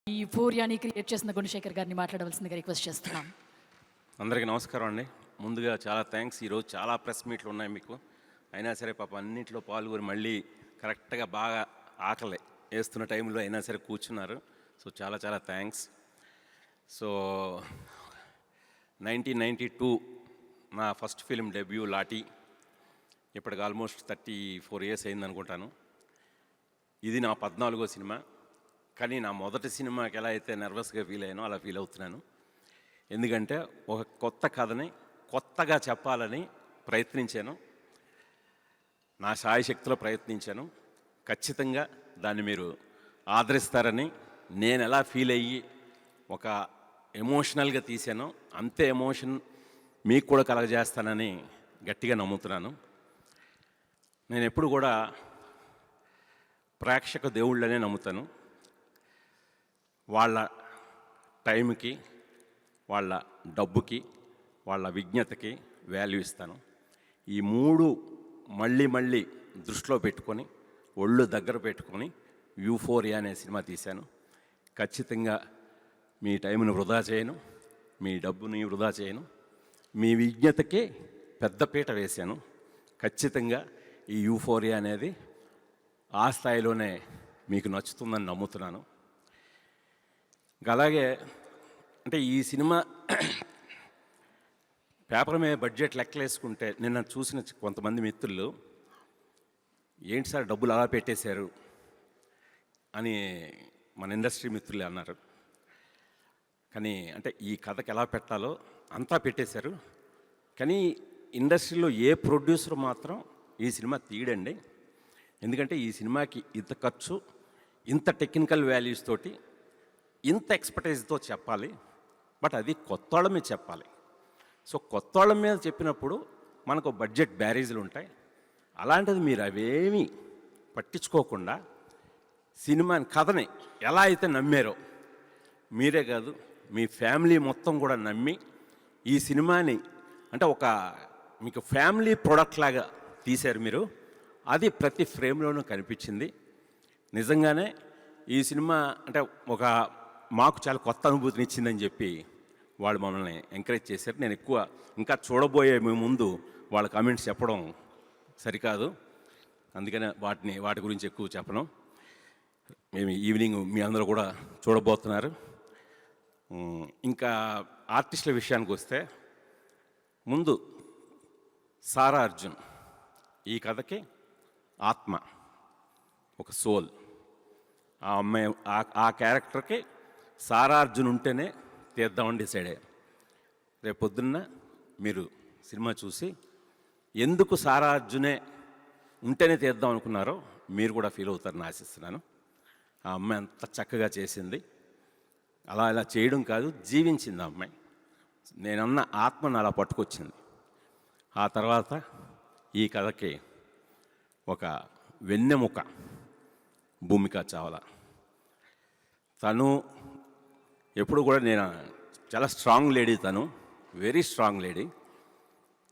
ఈ ఫోరియాని క్రియేట్ చేసిన గుణశేఖర్ గారిని మాట్లాడవలసిందిగా రిక్వెస్ట్ చేస్తున్నాం. అందరికీ నమస్కారం అండి. ముందుగా చాలా థ్యాంక్స్. ఈరోజు చాలా ప్రెస్ మీట్లు ఉన్నాయి మీకు, అయినా సరే పాప అన్నింటిలో పాల్గొని మళ్ళీ కరెక్ట్గా బాగా ఆకలి వేస్తున్న టైంలో అయినా సరే కూర్చున్నారు. సో చాలా చాలా థ్యాంక్స్. సో 1992 నా ఫస్ట్ ఫిల్మ్ డెబ్యూ లాఠీ. ఇప్పటికి ఆల్మోస్ట్ 34 years అయింది అనుకుంటాను. ఇది నా 14వ సినిమా. కానీ నా మొదటి సినిమాకి ఎలా అయితే నర్వస్గా ఫీల్ అయ్యానో అలా ఫీల్ అవుతున్నాను. ఎందుకంటే ఒక కొత్త కథని కొత్తగా చెప్పాలని ప్రయత్నించాను, నా శాయశక్తిలో ప్రయత్నించాను. ఖచ్చితంగా దాన్ని మీరు ఆదరిస్తారని, నేను ఎలా ఫీల్ అయ్యి ఒక ఎమోషనల్గా తీశానో అంతే ఎమోషన్ మీకు కూడా కలగజేస్తానని గట్టిగా నమ్ముతున్నాను. నేను ఎప్పుడు కూడా ప్రేక్షక దేవుళ్ళనే నమ్ముతాను. వాళ్ళ టైంకి, వాళ్ళ డబ్బుకి, వాళ్ళ విజ్ఞతకి వాల్యూ ఇస్తాను. ఈ మూడు మళ్ళీ దృష్టిలో పెట్టుకొని, ఒళ్ళు దగ్గర పెట్టుకొని యూఫోరియా అనే సినిమా తీశాను. ఖచ్చితంగా మీ టైంను వృధా చేయను, మీ డబ్బుని వృధా చేయను, మీ విజ్ఞతకే పెద్దపీట వేశాను. ఖచ్చితంగా ఈ యూఫోరియా అనేది ఆ స్థాయిలోనే మీకు నచ్చుతుందని నమ్ముతున్నాను. అలాగే అంటే ఈ సినిమా పేపర్ మీద బడ్జెట్ లెక్కలేసుకుంటే నిన్న చూసిన కొంతమంది మిత్రులు, ఏంటి సార్ డబ్బులు అలా పెట్టేశారు అని మన ఇండస్ట్రీ మిత్రులే అన్నారు. కానీ అంటే ఈ కథకి ఎలా పెట్టాలో అంతా పెట్టేశారు. కానీ ఇండస్ట్రీలో ఏ ప్రొడ్యూసర్ మాత్రం ఈ సినిమా తీయడండి. ఎందుకంటే ఈ సినిమాకి ఇంత ఖర్చు, ఇంత టెక్నికల్ వాల్యూస్ తోటి, ఇంత ఎక్స్పర్టైజ్తో చెప్పాలి. బట్ అది కొత్త వాళ్ళ మీద చెప్పాలి. సో కొత్త వాళ్ళ మీద చెప్పినప్పుడు మనకు బడ్జెట్ బ్యారేజీలు ఉంటాయి. అలాంటిది మీరు అవేమీ పట్టించుకోకుండా సినిమాని, కథని ఎలా అయితే నమ్మారో, మీరే కాదు మీ ఫ్యామిలీ మొత్తం కూడా నమ్మి ఈ సినిమాని అంటే ఒక మీకు ఫ్యామిలీ ప్రోడక్ట్ లాగా తీశారు మీరు. అది ప్రతి ఫ్రేమ్లోనూ కనిపించింది. నిజంగానే ఈ సినిమా అంటే ఒక మాకు చాలా కొత్త అనుభూతిని ఇచ్చిందని చెప్పి వాళ్ళు మమ్మల్ని ఎంకరేజ్ చేశారు. నేను ఎక్కువ ఇంకా చూడబోయే ముందు వాళ్ళ కామెంట్స్ చెప్పడం సరికాదు, అందుకనే వాటి గురించి ఎక్కువ చెప్పను. మేము ఈవినింగ్ మీ అందరూ కూడా చూడబోతున్నారు. ఇంకా ఆర్టిస్టుల విషయానికి వస్తే, ముందు సారా అర్జున్ ఈ కథకి ఆత్మ, ఒక సోల్. ఆ అమ్మాయి ఆ క్యారెక్టర్కి సారా అర్జున్ ఉంటేనే తీద్దామని డిసైడ్ అయ్యాం. రేపు పొద్దున్న మీరు సినిమా చూసి ఎందుకు సారా అర్జునే ఉంటేనే తీద్దాం అనుకున్నారో మీరు కూడా ఫీల్ అవుతారని ఆశిస్తున్నాను. ఆ అమ్మాయి అంత చక్కగా చేసింది. అలా ఇలా చేయడం కాదు, జీవించింది ఆ అమ్మాయి. నేనన్న ఆత్మను అలా పట్టుకొచ్చింది. ఆ తర్వాత ఈ కథకి ఒక వెన్నెముక భూమికా చావ్లా. తను ఎప్పుడు కూడా నేను చాలా స్ట్రాంగ్ లేడీ, తను వెరీ స్ట్రాంగ్ లేడీ.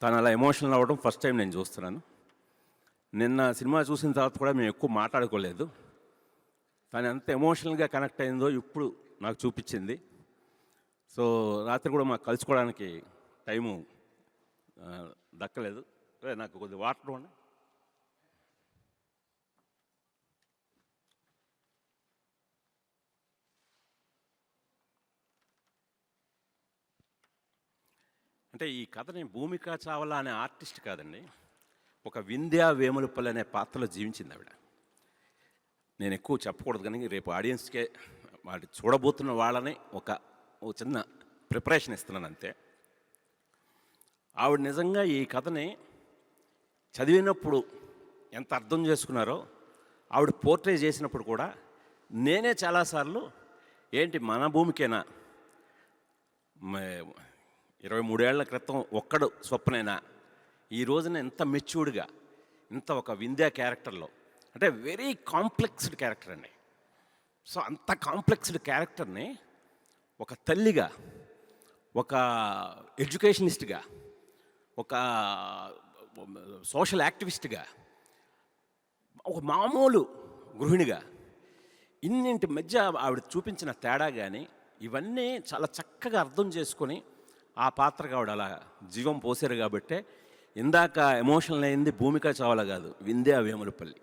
తను అలా ఎమోషనల్ అవ్వడం ఫస్ట్ టైం నేను చూస్తున్నాను. నిన్న సినిమా చూసిన తర్వాత కూడా మేము ఎక్కువ మాట్లాడుకోలేదు. తను ఎంత ఎమోషనల్గా కనెక్ట్ అయిందో ఇప్పుడు నాకు చూపించింది. సో రాత్రి కూడా మాకు కలుసుకోవడానికి టైము దక్కలేదు. నాకు కొద్దిగా వాటర్ ఉండి. అంటే ఈ కథని భూమికా చావ్లా అనే ఆర్టిస్ట్ కాదండి, ఒక వింధ్యా వేములపల్లి అనే పాత్రలో జీవించింది ఆవిడ. నేను ఎక్కువ చెప్పకూడదు, కానీ రేపు ఆడియన్స్కే వాటి చూడబోతున్న వాళ్ళని ఒక చిన్న ప్రిపరేషన్ ఇస్తున్నాను అంతే. ఆవిడ నిజంగా ఈ కథని చదివినప్పుడు ఎంత అర్థం చేసుకున్నారో, ఆవిడ పోర్ట్రే చేసినప్పుడు కూడా నేనే చాలాసార్లు ఏంటి మన భూమికేనా 23 ఏళ్ల క్రితం ఒక్కడు స్వప్నేనా, ఈ రోజున ఎంత మెచ్యూర్డ్గా, ఇంత ఒక వింధ్యా క్యారెక్టర్లో, అంటే వెరీ కాంప్లెక్స్డ్ క్యారెక్టర్ అండి. సో అంత కాంప్లెక్స్డ్ క్యారెక్టర్ని ఒక తల్లిగా, ఒక ఎడ్యుకేషనిస్ట్గా, ఒక సోషల్ యాక్టివిస్ట్గా, ఒక మామూలు గృహిణిగా ఇన్నింటి మధ్య ఆవిడ చూపించిన తేడా కానీ ఇవన్నీ చాలా చక్కగా అర్థం చేసుకొని ఆ పాత్రకు ఆవిడ అలా జీవం పోసారు కాబట్టే ఇందాక ఎమోషనల్ అయింది భూమిక చావల కాదు, వింధ్యా వేములపల్లి.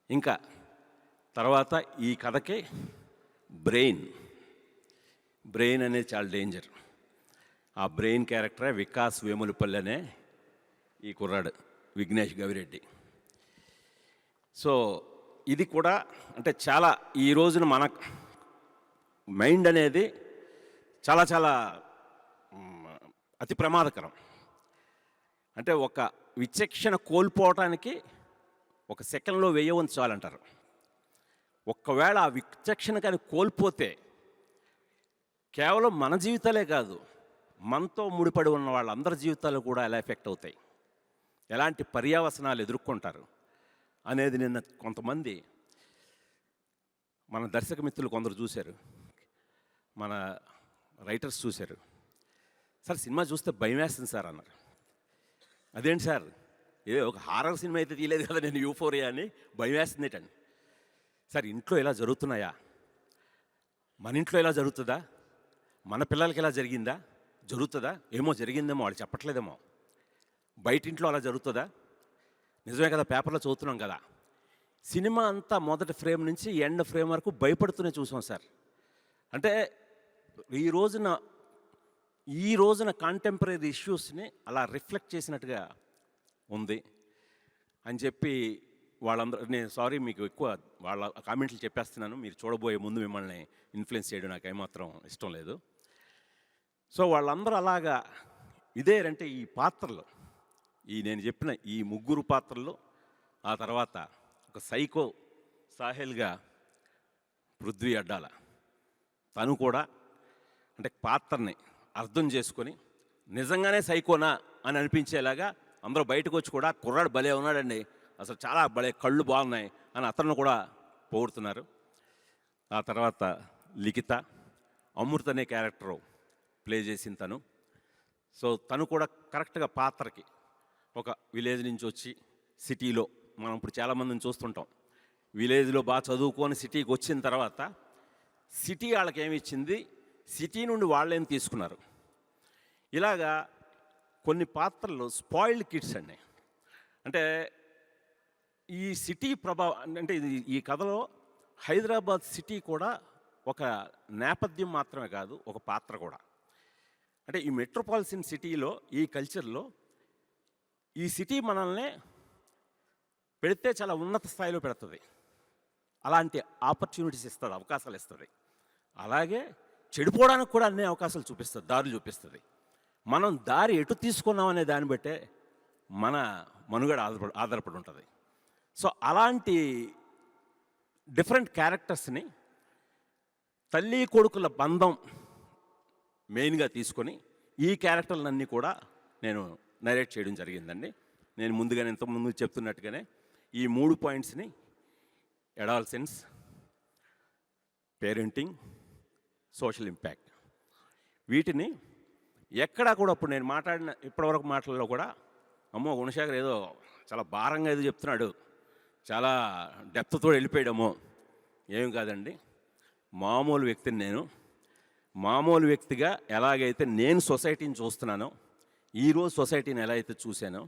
ఇంకా తర్వాత ఈ కథకి బ్రెయిన్ అనేది చాలా డేంజర్. ఆ బ్రెయిన్ క్యారెక్టరే వికాస్ వేములపల్లి అనే ఈ కుర్రాడు విఘ్నేష్ గవిరెడ్డి. సో ఇది కూడా అంటే చాలా ఈ రోజున మన మైండ్ అనేది చాలా చాలా అతి ప్రమాదకరం. అంటే ఒక విచక్షణ కోల్పోవటానికి ఒక సెకండ్లో వేయవని చాలంటారు. ఒక్కవేళ ఆ విచక్షణ కానీ కోల్పోతే కేవలం మన జీవితాలే కాదు, మనతో ముడిపడి ఉన్న వాళ్ళందరి జీవితాలు కూడా ఎలా ఎఫెక్ట్ అవుతాయి, ఎలాంటి పర్యావసనాలు ఎదుర్కొంటారు అనేది నిన్న కొంతమంది మన దర్శక మిత్రులు కొందరు చూశారు, మన రైటర్స్ చూశారు. సార్ సినిమా చూస్తే భయం వేస్తుంది సార్ అన్నారు. అదేంటి సార్, ఏ ఒక హారర్ సినిమా అయితే తీయలేదు కదా నేను యూఫోరియా అని భయం వేస్తుంది ఏంటండి. సార్ ఇంట్లో ఇలా జరుగుతున్నాయా, మన ఇంట్లో ఇలా జరుగుతుందా, మన పిల్లలకి ఇలా జరుగుతుందా, ఏమో జరిగిందేమో వాళ్ళు చెప్పట్లేదేమో, బయట ఇంట్లో అలా జరుగుతుందా, నిజమే కదా పేపర్లో చదువుతున్నాం కదా. సినిమా అంతా మొదటి ఫ్రేమ్ నుంచి ఎండ్ ఫ్రేమ్ వరకు భయపడుతూనే చూసాం సార్. అంటే ఈ రోజున కాంటెంపరీ ఇష్యూస్ని అలా రిఫ్లెక్ట్ చేసినట్టుగా ఉంది అని చెప్పి వాళ్ళందరూ, నేను సారీ మీకు ఎక్కువ వాళ్ళ కామెంట్లు చెప్పేస్తున్నాను, మీరు చూడబోయే ముందు మిమ్మల్ని ఇన్ఫ్లుయెన్స్ చేయడం నాకు ఏమాత్రం ఇష్టం లేదు. సో వాళ్ళందరూ అలాగా ఇదేంటే ఈ పాత్రలు, నేను చెప్పిన ఈ ముగ్గురు పాత్రలు, ఆ తర్వాత ఒక సైకో సాహెల్గా పృథ్వీ అడ్డాల, తను కూడా అంటే పాత్రని అర్థం చేసుకొని నిజంగానే సైకోనా అని అనిపించేలాగా అందరూ బయటకు వచ్చి కూడా కుర్రాడు భలే ఉన్నాడండి, అసలు చాలా భలే కళ్ళు బాగున్నాయి అని అతను కూడా పొగుడుతున్నారు. ఆ తర్వాత లిఖిత అమృత అనే క్యారెక్టరు ప్లే చేసింది తను. సో తను కూడా కరెక్ట్గా పాత్రకి ఒక విలేజ్ నుంచి వచ్చి సిటీలో, మనం ఇప్పుడు చాలామందిని చూస్తుంటాం, విలేజ్లో బాగా చదువుకొని సిటీకి వచ్చిన తర్వాత సిటీ వాళ్ళకి ఏమి ఇచ్చింది, సిటీ నుండి వాళ్ళేం తీసుకున్నారు. ఇలాగా కొన్ని పాత్రలు స్పాయిల్డ్ కిడ్స్ అండి. అంటే ఈ సిటీ ప్రభావం అంటే ఈ కథలో హైదరాబాద్ సిటీ కూడా ఒక నేపథ్యం మాత్రమే కాదు, ఒక పాత్ర కూడా. అంటే ఈ మెట్రోపాలిటన్ సిటీలో ఈ కల్చర్లో ఈ సిటీ మనల్ని పెడితే చాలా ఉన్నత స్థాయిలో పెడుతుంది, అలాంటి ఆపర్చునిటీస్ ఇస్తుంది, అవకాశాలు ఇస్తుంది. అలాగే చెడిపోవడానికి కూడా అన్ని అవకాశాలు చూపిస్తుంది, దారులు చూపిస్తుంది. మనం దారి ఎటు తీసుకున్నాం అనే దాన్ని బట్టే మన మనుగడ ఆధారపడి ఉంటుంది. సో అలాంటి డిఫరెంట్ క్యారెక్టర్స్ని తల్లి కొడుకుల బంధం మెయిన్గా తీసుకొని ఈ క్యారెక్టర్లన్నీ కూడా నేను నరేట్ చేయడం జరిగిందండి. నేను ముందుగానే ఇంతకుముందు చెప్తున్నట్టుగానే ఈ 3 పాయింట్స్ని అడాలసెన్స్, పేరెంటింగ్, సోషల్ ఇంపాక్ట్, వీటిని ఎక్కడా కూడా ఇప్పుడు నేను మాట్లాడిన ఇప్పటివరకు మాటల్లో కూడా అమ్మో గుణశేఖర్ ఏదో చాలా భారంగా ఏదో చెప్తున్నాడు, చాలా డెప్త్తో వెళ్ళిపోయాడమో, ఏం కాదండి. మామూలు వ్యక్తిని నేను, మామూలు వ్యక్తిగా ఎలాగైతే నేను సొసైటీని చూస్తున్నానో, ఈరోజు సొసైటీని ఎలా అయితే చూశానో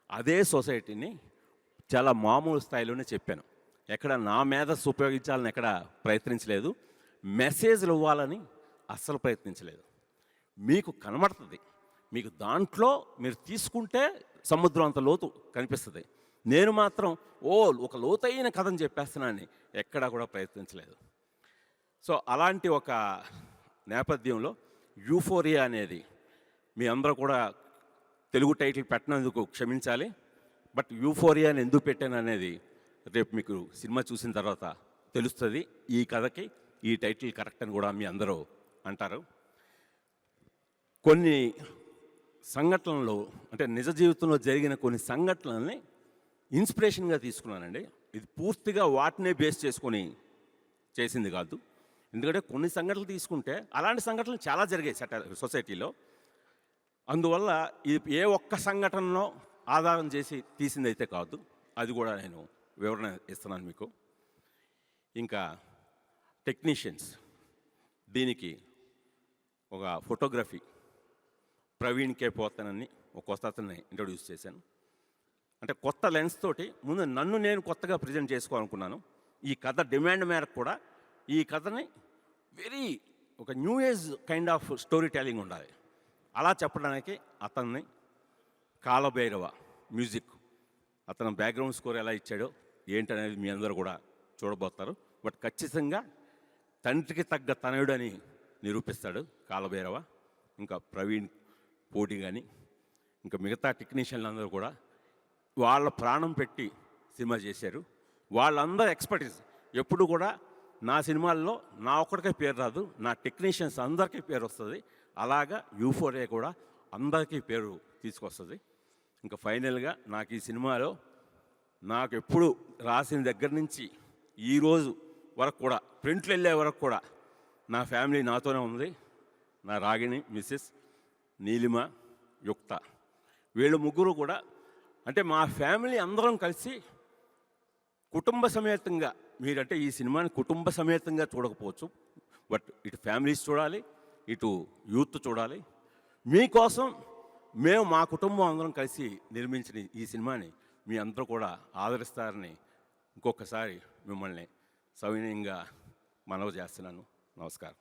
అదే సొసైటీని చాలా మామూలు స్థాయిలోనే చెప్పాను. ఎక్కడ నా మేధస్సు ఉపయోగించాలని ఎక్కడ ప్రయత్నించలేదు, మెసేజ్లు ఇవ్వాలని అస్సలు ప్రయత్నించలేదు. మీకు కనబడుతుంది, మీకు దాంట్లో మీరు తీసుకుంటే సముద్రం అంత లోతు కనిపిస్తుంది. నేను మాత్రం ఒక లోతైన కథను చెప్పేస్తున్నానని ఎక్కడా కూడా ప్రయత్నించలేదు. సో అలాంటి ఒక నేపథ్యంలో యూఫోరియా అనేది మీ అందరూ కూడా తెలుగు టైటిల్ పెట్టినందుకు క్షమించాలి. బట్ యూఫోరియాని ఎందుకు పెట్టాను అనేది రేపు మీకు సినిమా చూసిన తర్వాత తెలుస్తుంది. ఈ కథకి ఈ టైటిల్ కరెక్ట్ అని కూడా మీ అందరూ అంటారు. కొన్ని సంఘటనలు అంటే నిజ జీవితంలో జరిగిన కొన్ని సంఘటనల్ని ఇన్స్పిరేషన్గా తీసుకున్నానండి. ఇది పూర్తిగా వాటినే బేస్ చేసుకొని చేసింది కాదు. ఎందుకంటే కొన్ని సంఘటనలు తీసుకుంటే అలాంటి సంఘటనలు చాలా జరిగాయి సొసైటీలో. అందువల్ల ఇది ఏ ఒక్క సంఘటనలో ఆధారం చేసి తీసింది అయితే కాదు, అది కూడా నేను వివరణ ఇస్తున్నాను మీకు. ఇంకా టెక్నీషియన్స్, దీనికి ఒక ఫోటోగ్రఫీ ప్రవీణ్ కే పోతానని ఒక కొత్త అతన్ని ఇంట్రొడ్యూస్ చేశాను. అంటే కొత్త లెన్స్ తోటి ముందు నన్ను నేను కొత్తగా ప్రజెంట్ చేసుకోవాలనుకున్నాను. ఈ కథ డిమాండ్ మేరకు కూడా ఈ కథని వెరీ ఒక new age kind of story telling ఉండాలి. అలా చెప్పడానికి అతన్ని కాలభైరవ మ్యూజిక్, అతను బ్యాక్గ్రౌండ్ స్కోర్ ఎలా ఇచ్చాడో ఏంటనేది మీ అందరూ కూడా చూడబోతారు. బట్ ఖచ్చితంగా తండ్రికి తగ్గ తనయుడని నిరూపిస్తాడు కాలభైరవ. ఇంకా ప్రవీణ్ పోటీ కానీ ఇంకా మిగతా టెక్నీషియన్లు అందరూ కూడా వాళ్ళ ప్రాణం పెట్టి సినిమా చేశారు. వాళ్ళందరూ ఎక్స్పర్టీస్. ఎప్పుడు కూడా నా సినిమాల్లో నా ఒక్కడికే పేరు రాదు, నా టెక్నీషియన్స్ అందరికీ పేరు వస్తుంది. అలాగా యూఫోరియా కూడా అందరికీ పేరు తీసుకొస్తుంది. ఇంకా ఫైనల్గా నాకు ఈ సినిమాలో నాకు ఎప్పుడు రాసిన దగ్గర నుంచి ఈరోజు వరకు కూడా ప్రింట్లు వెళ్ళే వరకు కూడా నా ఫ్యామిలీ నాతోనే ఉంది. నా రాగిణి, మిస్సెస్ నీలిమ, యుక్త, వీళ్ళు ముగ్గురు కూడా అంటే మా ఫ్యామిలీ అందరం కలిసి కుటుంబ సమేతంగా, మీరంటే ఈ సినిమాని కుటుంబ సమేతంగా చూడకపోవచ్చు, బట్ ఇటు ఫ్యామిలీస్ చూడాలి, ఇటు యూత్ చూడాలి. మీకోసం మేము మా కుటుంబం అందరం కలిసి నిర్మించిన ఈ సినిమాని మీ అందరూ కూడా ఆదరిస్తారని ఇంకొకసారి మిమ్మల్ని సవినయంగా మనవి చేస్తున్నాను. నమస్కారం.